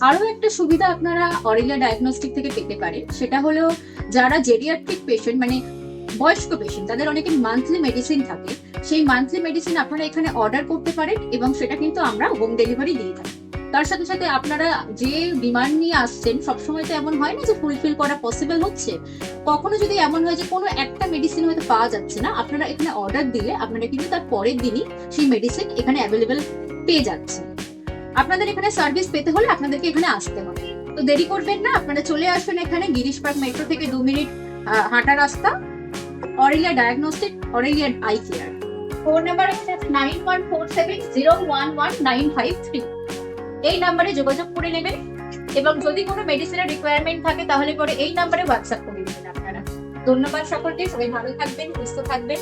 আরো একটা সুবিধা আপনারা অরেলিয়া ডায়াগনস্টিক থেকে পেতে পারেন, সেটা হলো যারা জেরিয়াট্রিক পেশেন্ট, মানে বয়স্ক পেশেন্ট, তাদের অনেকে মান্থলি মেডিসিন থাকে, সেই মান্থলি মেডিসিন আপনারা এখানে অর্ডার করতে পারেন এবং সেটা কিন্তু আমরা হোম ডেলিভারি দিয়ে থাকি। তার সাথে সাথে আপনারা যে ডিমান্ড নিয়ে আসছেন, সবসময় তো এমন হয় না যে ফুলফিল করা পসিবল হচ্ছে। কখনো যদি এমন হয় যে কোনো একটা মেডিসিন হয়তো পাওয়া যাচ্ছে না, আপনারা এখানে অর্ডার দিলে আপনারা কিন্তু তার পরের দিনই সেই মেডিসিন এখানে অ্যাভেলেবেল পেয়ে যাচ্ছে। আপনাদের এখানে সার্ভিস পেতে হলে আপনাদেরকে এখানে আসতে হবে, তো দেরি করবেন না, আপনারা চলে আসবেন এখানে। গিরিশ পার্ক মেট্রো থেকে 2 মিনিট হাঁটা রাস্তা, Aurelia diagnostic, Aurelia eye care. Phone number হচ্ছে 9147011953। এই নাম্বারে যোগাযোগ করে নেবেন এবং যদি কোনো মেডিসিনের রিকোয়ারমেন্ট থাকে তাহলে পরে এই নাম্বারে হোয়াটসঅ্যাপ করে নেবেন আপনারা। ধন্যবাদ সকলকে, সবাই ভালো থাকবেন, সুস্থ থাকবেন।